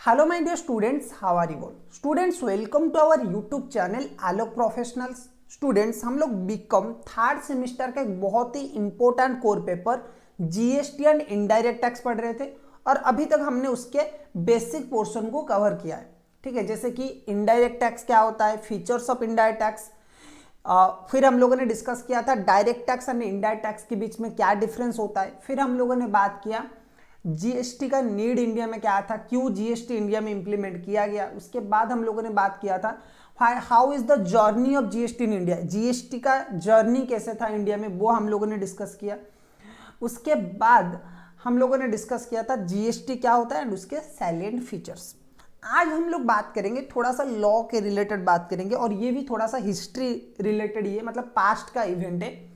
Hello my dear students, how are you all? Students, welcome to our YouTube channel Alok professionals. Students, हम लोग BCom third semester का एक बहुत ही important core paper GST and indirect tax पढ़ रहे थे और अभी तक हमने उसके बेसिक पोर्शन को कवर किया है। ठीक है, जैसे कि इनडायरेक्ट टैक्स क्या होता है, फीचर्स ऑफ इनडायरेक्ट टैक्स, फिर हम लोगों ने डिस्कस किया था direct tax and indirect tax के बीच में क्या डिफरेंस होता है। फिर हम लोगों ने बात किया जीएसटी का नीड इंडिया में क्या था, क्यों जीएसटी इंडिया में इंप्लीमेंट किया गया। उसके बाद हम लोगों ने बात किया था how is the journey of GST in India, GST का जर्नी कैसे था इंडिया में, वो हम लोगों ने डिस्कस किया। उसके बाद हम लोगों ने डिस्कस किया था जीएसटी क्या होता है एंड उसके सैलिएंट फीचर्स। आज हम लोग बात करेंगे थोड़ा सा लॉ के रिलेटेड बात करेंगे और ये भी थोड़ा सा हिस्ट्री रिलेटेड ही है, मतलब पास्ट का इवेंट है,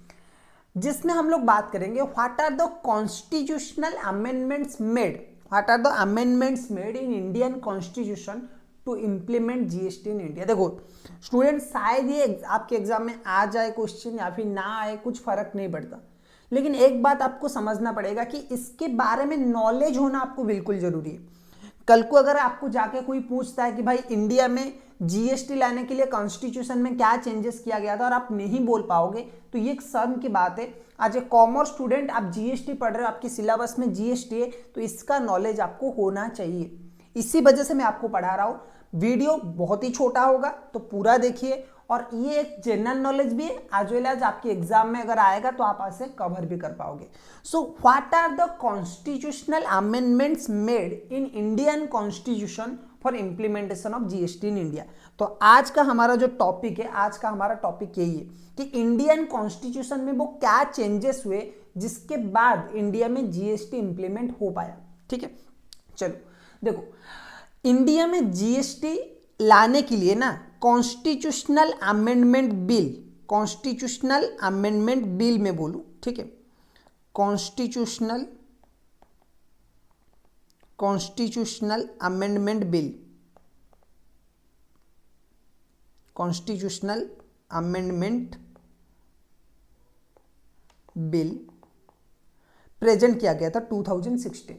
जिसमें हम लोग बात करेंगे what are the constitutional amendments made, what are the amendments made in Indian constitution to implement GST in India. देखो स्टूडेंट, शायद ये आपके एग्जाम में आ जाए क्वेश्चन या फिर ना आए, कुछ फर्क नहीं पड़ता, लेकिन एक बात आपको समझना पड़ेगा कि इसके बारे में नॉलेज होना आपको बिल्कुल जरूरी है। कल को अगर आपको जाके कोई पूछता है कि भाई इंडिया में जीएसटी लाने के लिए कॉन्स्टिट्यूशन में क्या चेंजेस किया गया था और आप नहीं बोल पाओगे तो ये एक शर्म की बात है। आज एक कॉमर्स स्टूडेंट, आप जीएसटी पढ़ रहे हो, आपकी सिलेबस में जीएसटी है, तो इसका नॉलेज आपको होना चाहिए। इसी वजह से मैं आपको पढ़ा रहा हूँ। वीडियो बहुत ही छोटा होगा तो पूरा देखिए, और ये एक जनरल नॉलेज भी है, एज वेल एज आपके एग्जाम में अगर आएगा तो आप ऐसे कवर भी कर पाओगे। So what are the constitutional amendments made in Indian constitution for implementation of GST in India. तो आज का हमारा जो टॉपिक है, आज का हमारा टॉपिक यही है कि इंडियन कॉन्स्टिट्यूशन में वो क्या चेंजेस हुए जिसके बाद इंडिया में जीएसटी इंप्लीमेंट हो पाया। ठीक है, चलो देखो, इंडिया में जीएसटी लाने के लिए ना constitutional amendment bill, constitutional amendment bill में बोलूं, ठीक है, constitutional amendment bill, constitutional amendment bill present किया गया था 2016।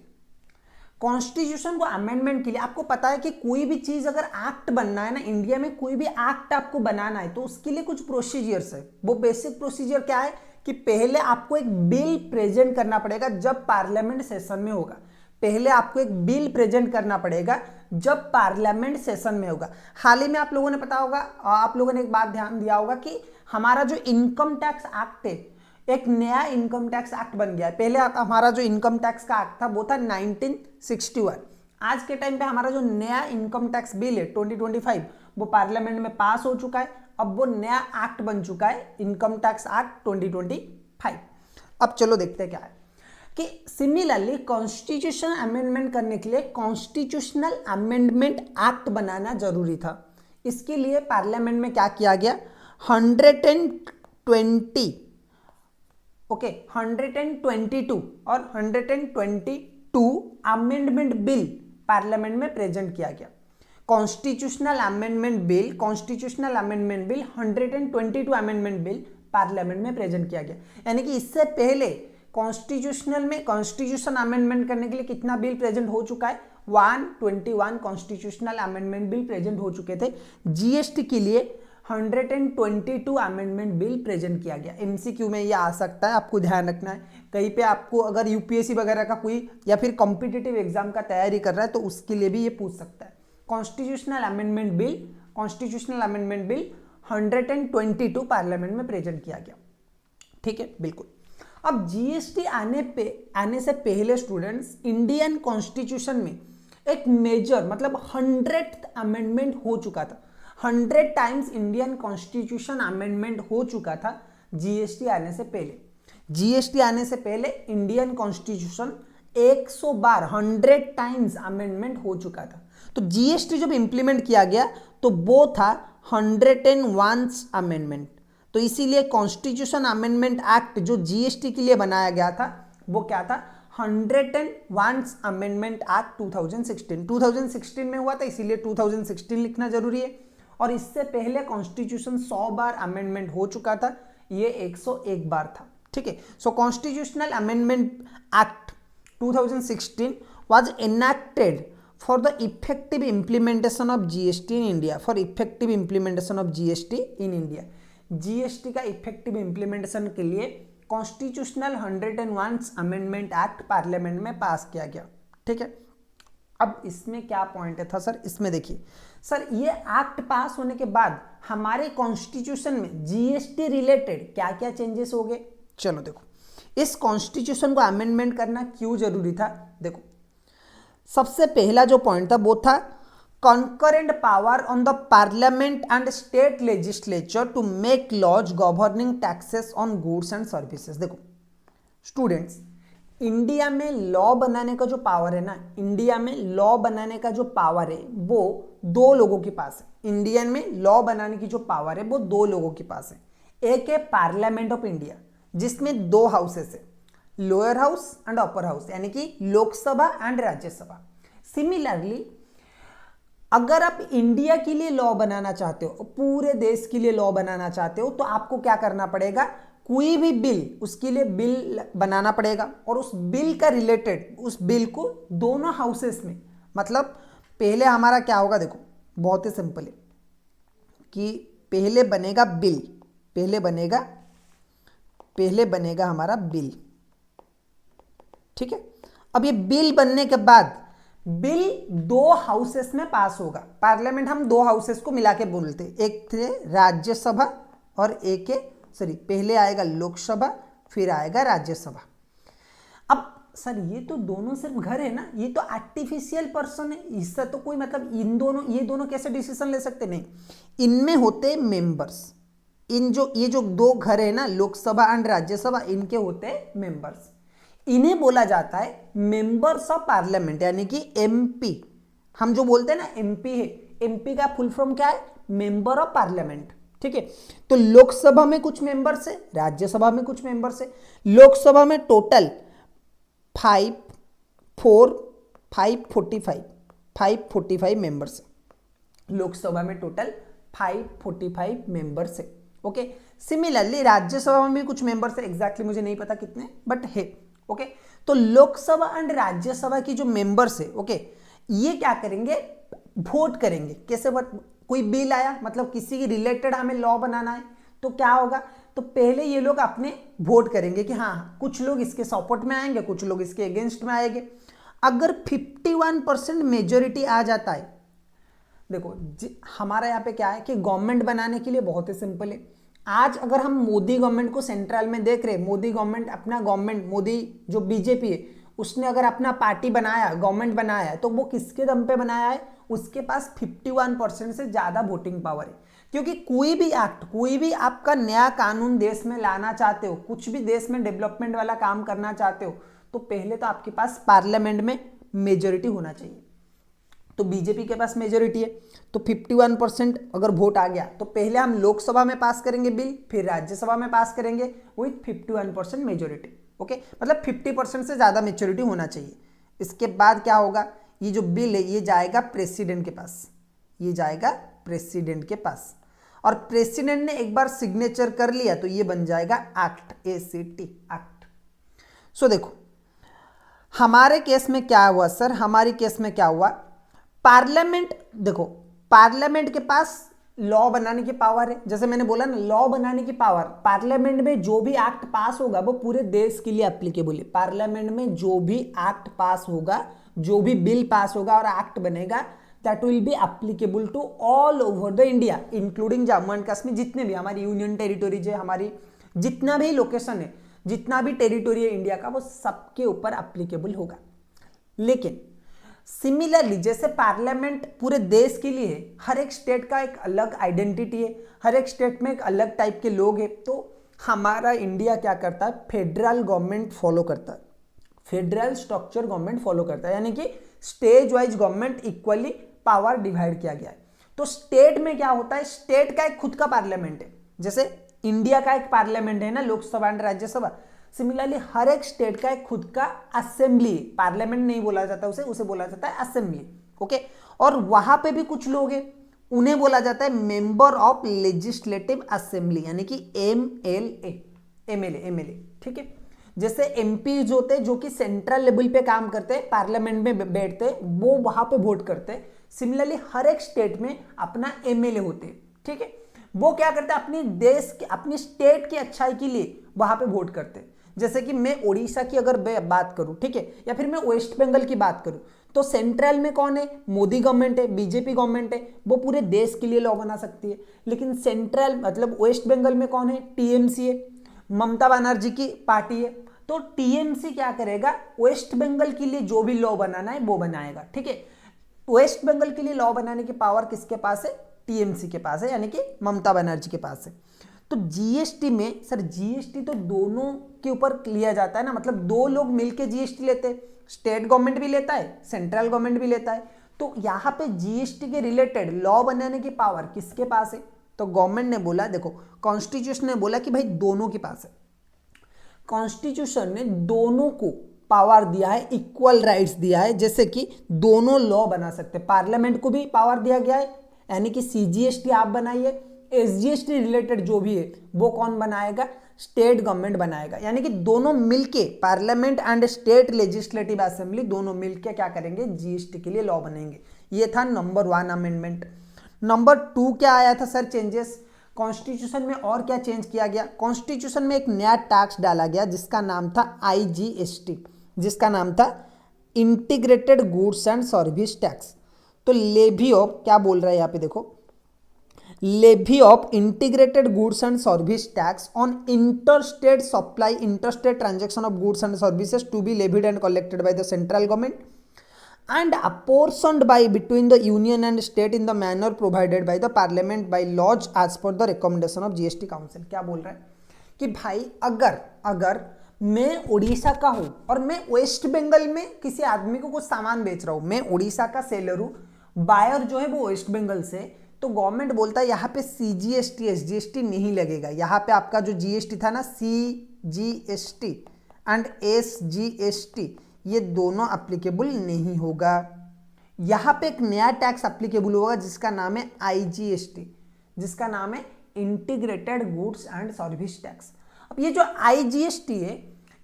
कॉन्स्टिट्यूशन को अमेंडमेंट के लिए आपको पता है कि कोई भी चीज अगर एक्ट बनना है ना, इंडिया में कोई भी एक्ट आपको बनाना है तो उसके लिए कुछ प्रोसीजर्स है। वो बेसिक प्रोसीजर क्या है कि पहले आपको एक बिल प्रेजेंट करना पड़ेगा जब पार्लियामेंट सेशन में होगा। पहले आपको एक बिल प्रेजेंट करना पड़ेगा जब पार्लियामेंट सेशन में होगा। हाल ही में आप लोगों ने पता होगा, आप लोगों ने एक बात ध्यान दिया होगा कि हमारा जो इनकम टैक्स एक्ट है, एक नया इनकम टैक्स एक्ट बन गया है। पहले हमारा जो इनकम टैक्स का एक्ट था वो था 1961। आज के टाइम पे हमारा जो नया इनकम टैक्स बिल है 2025 वो पार्लियामेंट में पास हो चुका है। अब वो नया एक्ट बन चुका है, इनकम टैक्स एक्ट 2025। अब चलो देखते हैं क्या है कि सिमिलरली कॉन्स्टिट्यूशन अमेंडमेंट करने के लिए कॉन्स्टिट्यूशनल अमेंडमेंट एक्ट बनाना जरूरी था। इसके लिए पार्लियामेंट में क्या किया गया, 122 और 122 अमेंडमेंट बिल पार्लियामेंट में प्रेजेंट किया गया। Constitutional amendment bill 122 amendment bill parliament में प्रेजेंट किया गया। यानी कि इससे पहले कॉन्स्टिट्यूशन अमेंडमेंट करने के लिए कितना बिल प्रेजेंट हो चुका है, 121 कॉन्स्टिट्यूशनल अमेंडमेंट बिल प्रेजेंट हो चुके थे। जीएसटी के लिए 122 अमेंडमेंट बिल प्रेजेंट किया गया। एमसीक्यू में ये आ सकता है, आपको ध्यान रखना है। कहीं पे आपको अगर यूपीएससी वगैरह का कोई या फिर कॉम्पिटिटिव एग्जाम का तैयारी कर रहा है तो उसके लिए भी ये पूछ सकता है। कॉन्स्टिट्यूशनल अमेंडमेंट बिल 122 पार्लियामेंट में प्रेजेंट किया गया। ठीक है, बिल्कुल। अब जीएसटी आने से पहले स्टूडेंट्स, इंडियन कॉन्स्टिट्यूशन में एक मेजर मतलब 100th अमेंडमेंट हो चुका था। 100 टाइम्स इंडियन कॉन्स्टिट्यूशन अमेंडमेंट हो चुका था जीएसटी आने से पहले। जीएसटी आने से पहले इंडियन कॉन्स्टिट्यूशन 100 बार 100 टाइम्स अमेंडमेंट हो चुका था। तो जीएसटी जब इंप्लीमेंट किया गया तो वो था 101 अमेंडमेंट। तो इसीलिए कॉन्स्टिट्यूशन अमेंडमेंट एक्ट जो जीएसटी के लिए बनाया गया था वो क्या था, 101 अमेंडमेंट एक्ट 2016 में हुआ था, इसीलिए 2016 लिखना जरूरी है। और इससे पहले कॉन्स्टिट्यूशन 100 बार अमेंडमेंट हो चुका था, ये 101 बार था। ठीक है, so constitutional amendment act 2016 was enacted for the effective implementation of GST in India, for effective implementation of GST in India. GST का इफेक्टिव इम्प्लीमेंटेशन के लिए कॉन्स्टिट्यूशनल 101 अमेंडमेंट एक्ट पार्लियामेंट में पास किया गया। ठीक है, अब इसमें क्या पॉइंट था सर, इसमें देखिए सर, ये एक्ट पास होने के बाद हमारे कॉन्स्टिट्यूशन में जीएसटी रिलेटेड क्या क्या चेंजेस हो गए। चलो देखो, इस कॉन्स्टिट्यूशन को अमेंडमेंट करना क्यों जरूरी था। देखो, सबसे पहला जो पॉइंट था वो था concurrent power on the parliament and state legislature to make laws governing taxes on goods and services। देखो स्टूडेंट्स, इंडिया में लॉ बनाने का जो पावर है ना, इंडिया में लॉ बनाने का जो पावर है वो दो लोगों के पास है। इंडियन में लॉ बनाने की जो पावर है वो दो लोगों के पास है। एक है पार्लियामेंट ऑफ इंडिया जिसमें दो हाउसेस है, lower house and upper house, यानी कि लोकसभा एंड राज्यसभा। सिमिलरली अगर आप इंडिया के लिए लॉ बनाना चाहते हो, पूरे देश के लिए लॉ बनाना चाहते हो, तो आपको क्या करना पड़ेगा, कोई भी बिल, उसके लिए बिल बनाना पड़ेगा और उस बिल का रिलेटेड, उस बिल को दोनों हाउसेस में, मतलब पहले हमारा क्या होगा, देखो बहुत ही सिंपल है कि पहले बनेगा बिल, पहले बनेगा हमारा बिल। ठीक है, अब ये बिल बनने के बाद बिल दो हाउसेस में पास होगा। पार्लियामेंट हम दो हाउसेस को मिला के बोलते, एक थे राज्यसभा और एक है, सॉरी, पहले आएगा लोकसभा फिर आएगा राज्यसभा। अब सर ये तो दोनों सिर्फ घर है ना, ये तो आर्टिफिशियल पर्सन है, इससे तो कोई मतलब ये दोनों कैसे डिसीजन ले सकते, नहीं, इनमें होते मेंबर्स। ये जो दो घर है ना, लोकसभा एंड राज्यसभा, इनके होते मेंबर्स। इन्हें बोला जाता है मेंबर्स ऑफ पार्लियामेंट, यानी कि एमपी। हम जो बोलते हैं ना एमपी है, एमपी का फुल फॉर्म क्या है, मेंबर ऑफ पार्लियामेंट। ठीक है, तो लोकसभा में कुछ मेंबर्स है, राज्यसभा में कुछ मेंबर्स है। लोकसभा में टोटल 545 मेंबर्स है। लोकसभा में टोटल 545 मेंबर्स है। ओके, सिमिलरली राज्यसभा में भी कुछ मेंबर्स है, एग्जैक्टली मुझे नहीं पता कितने, बट है। ओके, तो लोकसभा एंड राज्यसभा की जो मेंबर्स है, ओके, ये क्या करेंगे, वोट करेंगे। कैसे वोट, कोई बिल आया, मतलब किसी की रिलेटेड हमें लॉ बनाना है, तो क्या होगा, तो पहले ये लोग अपने वोट करेंगे कि हाँ, कुछ लोग इसके सपोर्ट में आएंगे, कुछ लोग इसके अगेंस्ट में आएंगे। अगर 51% मेजोरिटी आ जाता है, देखो हमारा यहाँ पे क्या है कि गवर्नमेंट बनाने के लिए बहुत ही सिंपल है। आज अगर हम मोदी गवर्नमेंट को सेंट्रल में देख रहे, मोदी गवर्नमेंट, अपना गवर्नमेंट, मोदी जो बीजेपी है उसने अगर अपना पार्टी बनाया, गवर्नमेंट बनाया है, तो वो किसके दम पे बनाया है, उसके पास 51% से ज्यादा वोटिंग पावर है। क्योंकि कोई भी एक्ट, कोई भी आपका नया कानून देश में लाना चाहते हो, कुछ भी देश में डेवलपमेंट वाला काम करना चाहते हो, तो पहले तो आपके पास पार्लियामेंट में मेजोरिटी होना चाहिए। तो बीजेपी के पास मेजोरिटी है, तो 51% अगर वोट आ गया तो पहले हम लोकसभा में पास करेंगे बिल, फिर राज्यसभा में पास करेंगे विथ 51% मेजोरिटी। ओके, मतलब 50% से ज़्यादा मेजोरिटी होना चाहिए। इसके बाद क्या होगा, ये जो बिल है ये जाएगा प्रेसिडेंट के पास, ये जाएगा प्रेसिडेंट के पास, और प्रेसिडेंट ने एक बार सिग्नेचर कर लिया तो ये बन जाएगा एक्ट, ACT एक्ट। सो देखो हमारे केस में क्या हुआ सर, हमारे केस में क्या हुआ, पार्लियामेंट, देखो पार्लियामेंट के पास लॉ बनाने की पावर है। जैसे मैंने बोला ना, लॉ बनाने की पावर, पार्लियामेंट में जो भी एक्ट पास होगा वो पूरे देश के लिए एप्लीकेबल है। पार्लियामेंट में जो भी एक्ट पास होगा, जो भी बिल पास होगा और एक्ट बनेगा, that will be applicable to all over the India, including Jammu and Kashmir, जितने भी हमारी यूनियन टेरिटोरीज है, हमारी जितना भी लोकेशन है, जितना भी टेरिटोरी है इंडिया का, वो सबके ऊपर एप्लीकेबल होगा। लेकिन सिमिलरली जैसे पार्लियामेंट पूरे देश के लिए है, हर एक स्टेट का एक अलग आइडेंटिटी है, हर एक स्टेट में एक अलग टाइप के लोग हैं, तो हमारा इंडिया क्या करता है, फेडरल गवर्नमेंट फॉलो करता है, फेडरल स्ट्रक्चर गवर्नमेंट फॉलो करता है, यानी कि stage wise government equally power divide किया गया है। तो स्टेट में क्या होता है, स्टेट का एक खुद का पार्लियामेंट है, जैसे इंडिया का एक पार्लियामेंट है ना, लोकसभा एंड राज्यसभा। सिमिलरली हर एक स्टेट का एक खुद का असेंबली, पार्लियामेंट नहीं बोला जाता उसे बोला जाता है असेंबली। ओके, और वहां पे भी कुछ लोग हैं, उन्हें बोला जाता है मेंबर ऑफ लेजिस्लेटिव असेंबली, यानी कि MLA। ठीक है, जैसे एमपी होते हैं जो कि सेंट्रल लेवल पे काम करते हैं, पार्लियामेंट में बैठते हैं, वो वहां पे वोट करते हैं। सिमिलरली हर एक स्टेट में अपना एमएलए होते हैं, ठीक है, वो क्या करते हैं अपनी देश के अपनी स्टेट की अच्छाई के लिए वहां पे वोट करते हैं। जैसे कि मैं उड़ीसा की अगर बात करूं, ठीक है, या फिर मैं वेस्ट बंगाल की बात करूं, तो सेंट्रल में कौन है, मोदी गवर्नमेंट है, बीजेपी गवर्नमेंट है, वो पूरे देश के लिए लॉ बना सकती है। लेकिन सेंट्रल मतलब वेस्ट बंगाल में कौन है, टीएमसी है, ममता बनर्जी की पार्टी है। तो टीएमसी क्या करेगा, वेस्ट बंगाल के लिए जो भी लॉ बनाना है वो बनाएगा, ठीक है। वेस्ट बंगाल के लिए लॉ बनाने की पावर किसके पास है, टीएमसी के पास है, यानी कि ममता बनर्जी के पास है। तो जीएसटी में सर, जीएसटी तो दोनों के ऊपर लिया जाता है ना, मतलब दो लोग मिलकर जीएसटी लेते हैं, स्टेट गवर्नमेंट भी लेता है, सेंट्रल गवर्नमेंट भी लेता है। तो यहाँ पे जीएसटी के रिलेटेड लॉ बनाने की पावर किसके पास है, तो गवर्नमेंट ने बोला, देखो कॉन्स्टिट्यूशन ने बोला कि भाई दोनों के पास है। कॉन्स्टिट्यूशन ने दोनों को पावर दिया है, इक्वल राइट्स दिया है, जैसे कि दोनों लॉ बना सकते हैं। पार्लियामेंट को भी पावर दिया गया है, यानी कि सीजीएसटी आप बनाइए, एसजीएसटी रिलेटेड जो भी है वो कौन बनाएगा, स्टेट गवर्नमेंट बनाएगा। यानी कि दोनों मिलके, parliament and state legislative assembly दोनों मिलके क्या करेंगे, जीएसटी के लिए लॉ बनेंगे। ये था नंबर 1 अमेंडमेंट। नंबर 2 क्या आया था सर चेंजेस कॉन्स्टिट्यूशन में, और क्या चेंज किया गया, कॉन्स्टिट्यूशन में एक नया टैक्स डाला गया जिसका नाम था आईजीएसटी, जिसका नाम था integrated goods and service tax. तो लेवी ऑफ, क्या बोल रहा है यहाँ पे देखो, levy of integrated goods and service tax on interstate supply, interstate transaction of goods and services to be levied and collected by the central government and apportioned by between the union and state in the manner provided by the parliament by laws as per the recommendation of GST council। क्या बोल रहा है कि भाई अगर मैं उड़ीसा का हूं और मैं वेस्ट बंगाल में किसी आदमी को कुछ सामान बेच रहा हूं, मैं उड़ीसा का सेलर हूं, बायर जो है वो वेस्ट बंगाल से, तो गवर्नमेंट बोलता है यहाँ पे सीजीएसटी एसजीएसटी नहीं लगेगा। यहाँ पे आपका जो जीएसटी था ना, सीजीएसटी एंड एसजीएसटी, ये दोनों एप्लीकेबल नहीं होगा। यहां पे एक नया टैक्स एप्लीकेबल होगा जिसका नाम है आईजीएसटी, जिसका नाम है integrated goods and service tax. अब ये जो आईजीएसटी है,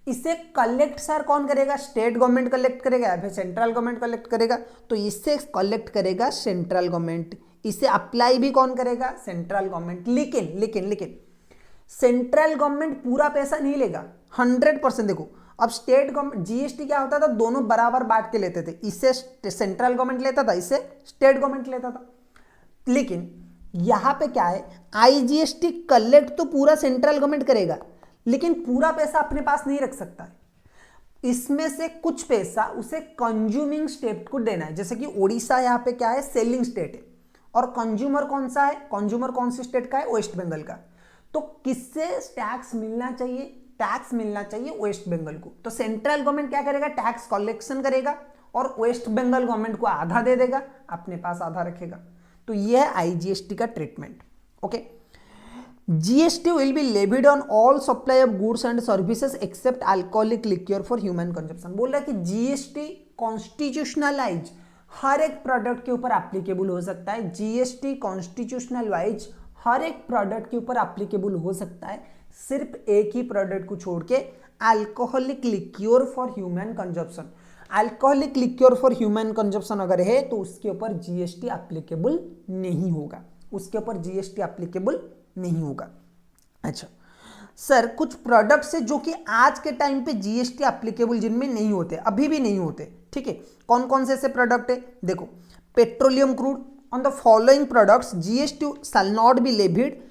इसे कलेक्ट सर कौन करेगा, स्टेट गवर्नमेंट कलेक्ट करेगा या फिर सेंट्रल गवर्नमेंट कलेक्ट करेगा, तो इससे कलेक्ट करेगा सेंट्रल गवर्नमेंट, इसे अप्लाई भी कौन करेगा, सेंट्रल गवर्नमेंट। लेकिन सेंट्रल गवर्नमेंट पूरा पैसा नहीं लेगा 100%। देखो अब स्टेट गवर्नमेंट, जीएसटी क्या होता था, दोनों बराबर बांट के लेते थे, इससे सेंट्रल गवर्नमेंट लेता था, इससे स्टेट गवर्नमेंट लेता था। लेकिन यहां पे क्या है, आईजीएसटी कलेक्ट तो पूरा सेंट्रल गवर्नमेंट करेगा, लेकिन पूरा पैसा अपने पास नहीं रख सकता है। इसमें से कुछ पैसा उसे कंज्यूमिंग स्टेट को देना है। जैसे कि उड़ीसा यहाँ पे क्या है, सेलिंग स्टेट है, और कंज्यूमर कौन सा है, कंज्यूमर कौन सी स्टेट का है, वेस्ट बंगाल का। तो किससे टैक्स मिलना चाहिए, टैक्स मिलना चाहिए वेस्ट बंगाल को। तो सेंट्रल गवर्नमेंट क्या करेगा, टैक्स कलेक्शन करेगा और वेस्ट बंगाल गवर्नमेंट को आधा दे देगा, अपने पास आधा रखेगा। तो यह है आईजीएसटी का treatment. Okay, GST will be levied on all supply of goods and services except alcoholic liquor for human consumption. बोल रहा है कि जीएसटी कॉन्स्टिट्यूशनलाइज हर एक प्रोडक्ट के ऊपर एप्लीकेबल हो सकता है। जीएसटी कॉन्स्टिट्यूशनल वाइज हर एक प्रोडक्ट के ऊपर एप्लीकेबल हो सकता है, सिर्फ एक ही प्रोडक्ट को छोड़ के, alcoholic liquor for human consumption. Alcoholic liquor for human consumption अगर है तो उसके ऊपर जीएसटी एप्लीकेबल नहीं होगा, उसके ऊपर जीएसटी एप्लीकेबल नहीं होगा। अच्छा सर, कुछ प्रोडक्ट्स है जो कि आज के टाइम पे जीएसटी एप्लीकेबल जिनमें नहीं होते, अभी भी नहीं होते, ठीक है। कौन कौन से ऐसे प्रोडक्ट है, देखो, petroleum crude, on the following products GST shall not be levied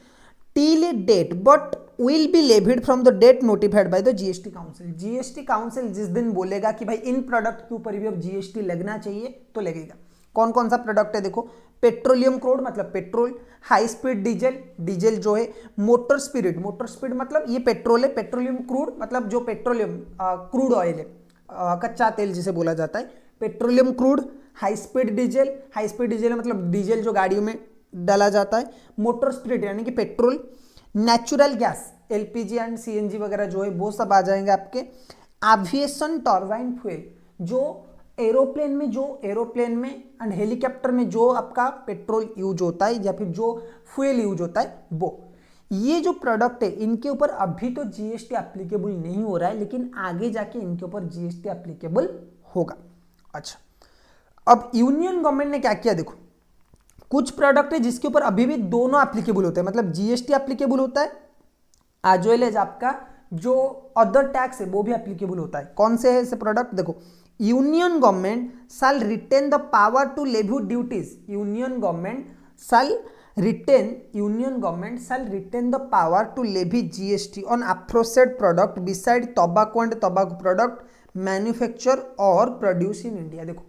till a date but will be levied from the date notified by the GST council. GST council जिस दिन बोलेगा कि भाई इन प्रोडक्ट के ऊपर भी अब जीएसटी लगना चाहिए तो लगेगा। कौन कौन सा प्रोडक्ट है, देखो, पेट्रोलियम क्रूड मतलब petrol, high speed diesel, diesel जो है, मोटर स्पिरिट, मोटर स्पीड मतलब ये पेट्रोल है, पेट्रोलियम क्रूड मतलब जो पेट्रोलियम क्रूड ऑयल है, कच्चा तेल जिसे बोला जाता है, petroleum crude, high speed diesel, high speed diesel मतलब डीजल जो गाड़ियों में डाला जाता है, मोटर स्पिरिट यानी कि petrol, natural gas LPG and CNG वगैरह जो है वो सब आ जाएंगे आपके। एविएशन टर्बाइन फ्यूल, जो एरोप्लेन में एंड हेलीकॉप्टर में जो आपका पेट्रोल यूज होता है या फिर जो फ्यूल यूज होता है वो। ये जो प्रोडक्ट है इनके ऊपर अभी तो जीएसटी एप्लीकेबल नहीं हो रहा है, लेकिन आगे जाके इनके ऊपर जीएसटी एप्लीकेबल होगा। अच्छा, अब यूनियन गवर्नमेंट ने क्या किया, देखो कुछ प्रोडक्ट है जिसके ऊपर अभी भी दोनों एप्लीकेबल होते हैं, मतलब जीएसटी एप्लीकेबल होता है एज वेल एज आपका जो अदर टैक्स है वो भी एप्लीकेबल होता है। कौन से है ऐसे प्रोडक्ट, देखो union government shall retain the power to levy duties, union government shall retain the power to levy GST on aforesaid product beside tobacco and tobacco product manufacture और प्रोड्यूस इन इंडिया। देखो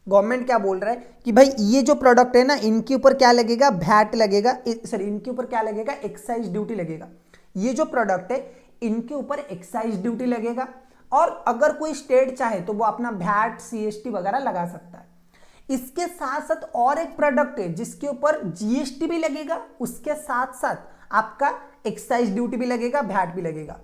government क्या बोल रहा है कि भाई ये जो प्रोडक्ट है ना इनके ऊपर क्या लगेगा, वैट लगेगा, सॉरी इनके ऊपर क्या लगेगा, एक्साइज ड्यूटी लगेगा। ये जो प्रोडक्ट है इनके ऊपर एक्साइज ड्यूटी लगेगा, और अगर कोई स्टेट चाहे तो वो अपना वैट सीएसटी वगैरह लगा सकता है। इसके साथ साथ और एक प्रोडक्ट है जिसके ऊपर जीएसटी भी लगेगा, उसके साथ साथ आपका एक्साइज ड्यूटी भी लगेगा, वैट भी लगेगा।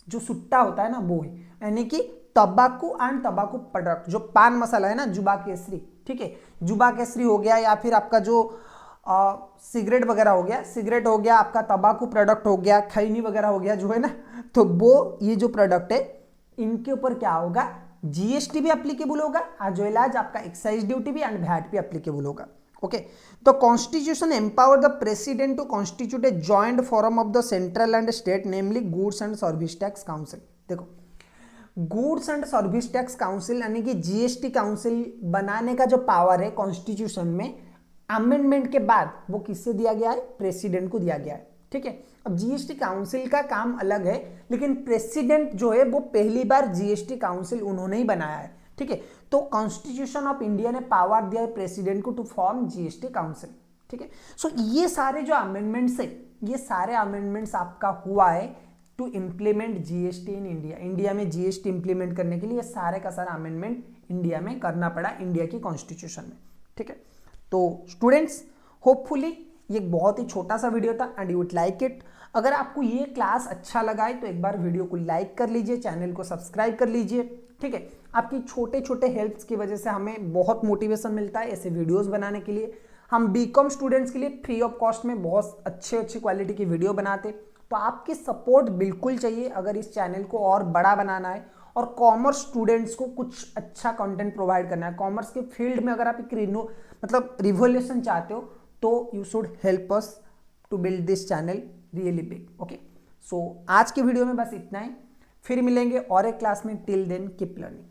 जो सुट्टा होता है ना वो है, यानी कि तंबाकू एंड तंबाकू प्रोडक्ट, जो पान मसाला है ना जुबा केसरी, ठीक है, जुबा केसरी हो गया, या फिर आपका जो सिगरेट वगैरह हो गया, सिगरेट हो गया, आपका तंबाकू प्रोडक्ट हो गया, खैनी वगैरह हो गया जो है ना, तो वो ये जो प्रोडक्ट है इनके ऊपर क्या होगा, जीएसटी भी एप्लीकेबल होगा, एज वेल एज आपका एक्साइज ड्यूटी भी एंड वैट भी एप्लीकेबल होगा। ओके, तो constitution empower the president to constitute a joint forum of the central and state namely goods and service tax council. देखो goods and service tax council यानी कि GST council बनाने का जो power है कॉन्स्टिट्यूशन में अमेंडमेंट के बाद वो किससे दिया गया है, प्रेसिडेंट को दिया गया है। ठीक है, अब जीएसटी काउंसिल का काम अलग है, लेकिन प्रेसिडेंट जो है वो पहली बार जीएसटी काउंसिल उन्होंने ही बनाया है। ठीक है, तो कॉन्स्टिट्यूशन ऑफ इंडिया ने पावर दिया है प्रेसिडेंट को टू फॉर्म जीएसटी काउंसिल। ठीक है, सो ये सारे जो अमेंडमेंट्स है, ये सारे अमेंडमेंट्स आपका हुआ है to implement GST in India. India में जीएसटी इंप्लीमेंट करने के लिए सारे का सारा अमेंडमेंट इंडिया में करना पड़ा, इंडिया की कॉन्स्टिट्यूशन में। ठीक है, तो स्टूडेंट्स होपफुली ये एक बहुत ही छोटा सा वीडियो था and you would like it. अगर आपको ये क्लास अच्छा लगा है तो एक बार वीडियो को लाइक कर लीजिए, चैनल को सब्सक्राइब कर लीजिए। ठीक है, आपकी छोटे छोटे हेल्प्स की वजह से हमें बहुत मोटिवेशन मिलता है ऐसे वीडियोस बनाने के लिए। हम बीकॉम स्टूडेंट्स के लिए फ्री ऑफ कॉस्ट में बहुत अच्छी क्वालिटी की वीडियो बनाते, तो आपकी सपोर्ट बिल्कुल चाहिए अगर इस चैनल को और बड़ा बनाना है और कॉमर्स स्टूडेंट्स को कुछ अच्छा कंटेंट प्रोवाइड करना है। कॉमर्स के फील्ड में अगर आप एक रिवोल्यूशन चाहते हो तो you should help us to build this channel really big. Okay, so आज की वीडियो में बस इतना ही, फिर मिलेंगे और एक क्लास में। Till then keep learning.